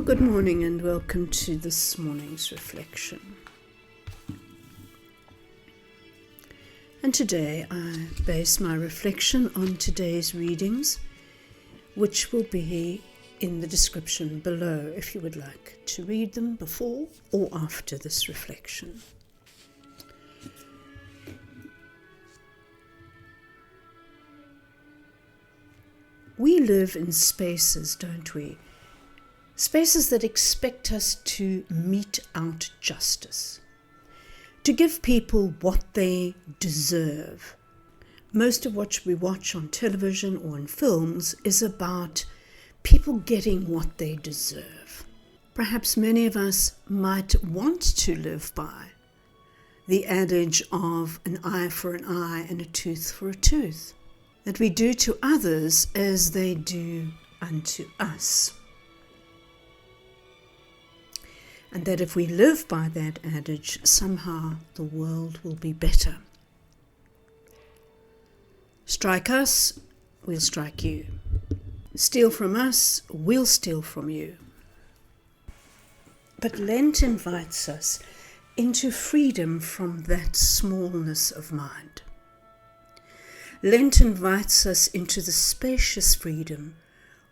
Well, good morning and welcome to this morning's reflection. And today I base my reflection on today's readings, which will be in the description below if you would like to read them before or after this reflection. We live in spaces, don't we? Spaces that expect us to mete out justice, to give people what they deserve. Most of what we watch on television or in films is about people getting what they deserve. Perhaps many of us might want to live by the adage of an eye for an eye and a tooth for a tooth, that we do to others as they do unto us. And that if we live by that adage, somehow the world will be better. Strike us, we'll strike you. Steal from us, we'll steal from you. But Lent invites us into freedom from that smallness of mind. Lent invites us into the spacious freedom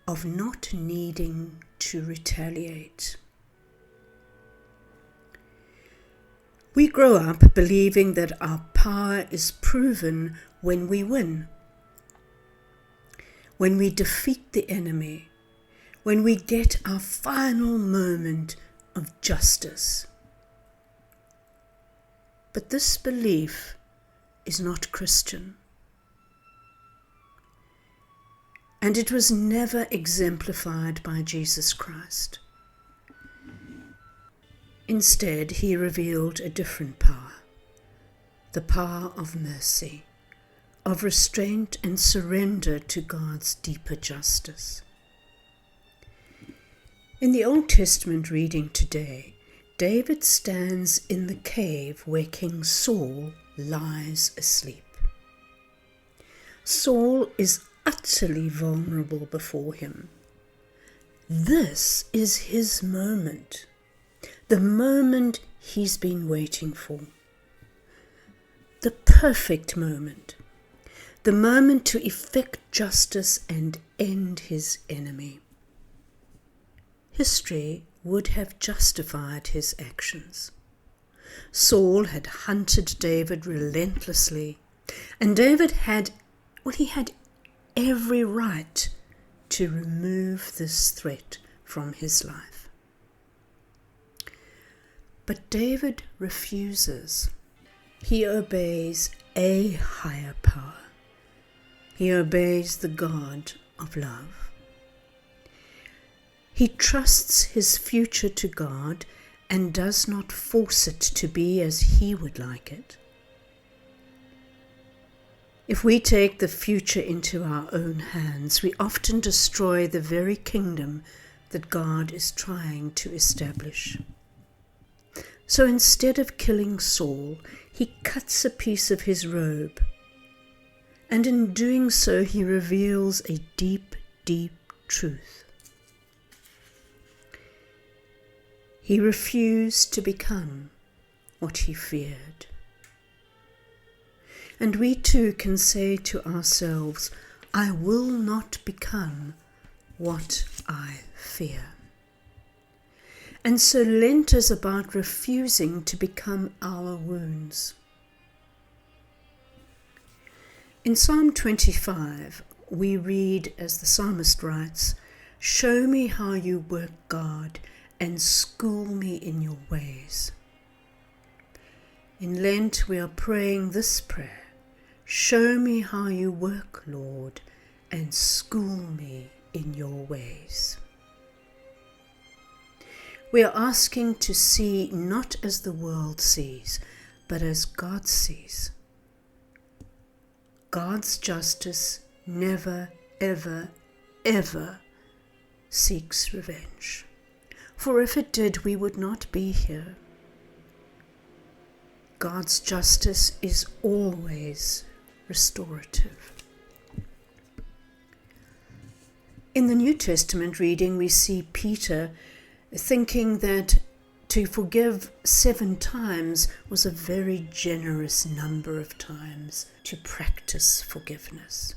of not needing to retaliate. We grow up believing that our power is proven when we win, when we defeat the enemy, when we get our final moment of justice. But this belief is not Christian. And it was never exemplified by Jesus Christ. Instead, he revealed a different power, the power of mercy, of restraint and surrender to God's deeper justice. In the Old Testament reading today, David stands in the cave where King Saul lies asleep. Saul is utterly vulnerable before him. This is his moment. The moment he's been waiting for. The perfect moment. The moment to effect justice and end his enemy. History would have justified his actions. Saul had hunted David relentlessly, and David had every right to remove this threat from his life. But David refuses. He obeys a higher power. He obeys the God of love. He trusts his future to God and does not force it to be as he would like it. If we take the future into our own hands, we often destroy the very kingdom that God is trying to establish. So instead of killing Saul, he cuts a piece of his robe, and in doing so he reveals a deep, deep truth. He refused to become what he feared. And we too can say to ourselves, I will not become what I fear. And so Lent is about refusing to become our wounds. In Psalm 25, we read, as the psalmist writes, "Show me how you work, God, and school me in your ways." In Lent, we are praying this prayer, "Show me how you work, Lord, and school me in your ways." We are asking to see not as the world sees, but as God sees. God's justice never, ever, ever seeks revenge. For if it did, we would not be here. God's justice is always restorative. In the New Testament reading, we see Peter thinking that to forgive 7 times was a very generous number of times to practice forgiveness.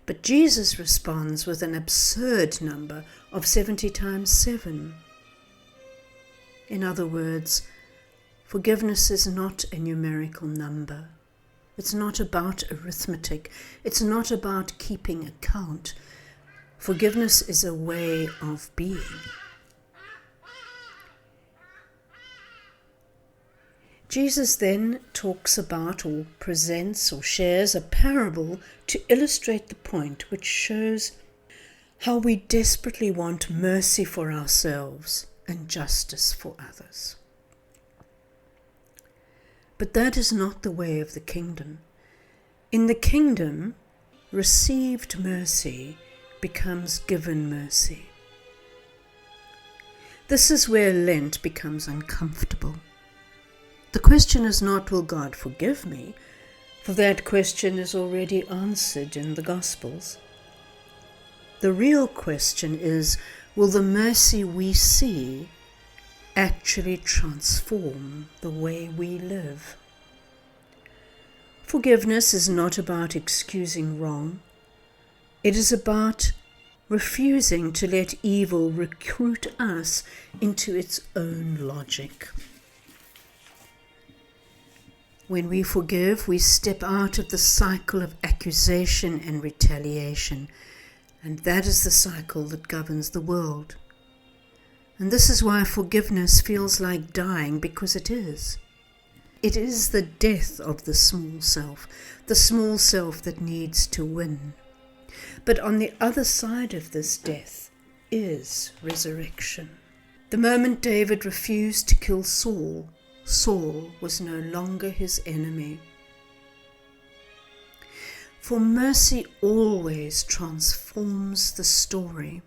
But Jesus responds with an absurd number of 70 times 7. In other words, forgiveness is not a numerical number. It's not about arithmetic. It's not about keeping account. Forgiveness is a way of being. Jesus then talks about or presents or shares a parable to illustrate the point, which shows how we desperately want mercy for ourselves and justice for others. But that is not the way of the kingdom. In the kingdom, received mercy becomes given mercy. This is where Lent becomes uncomfortable. The question is not, will God forgive me? For that question is already answered in the Gospels. The real question is, will the mercy we see actually transform the way we live? Forgiveness is not about excusing wrong. It is about refusing to let evil recruit us into its own logic. When we forgive, we step out of the cycle of accusation and retaliation, and that is the cycle that governs the world. And this is why forgiveness feels like dying, because it is. It is the death of the small self that needs to win. But on the other side of this death is resurrection. The moment David refused to kill Saul, Saul was no longer his enemy. For mercy always transforms the story.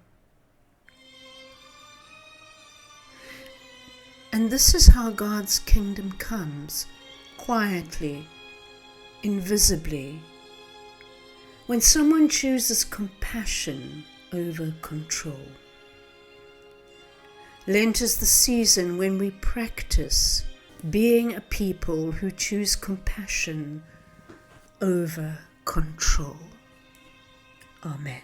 And this is how God's kingdom comes, quietly, invisibly. When someone chooses compassion over control. Lent is the season when we practice being a people who choose compassion over control. Amen.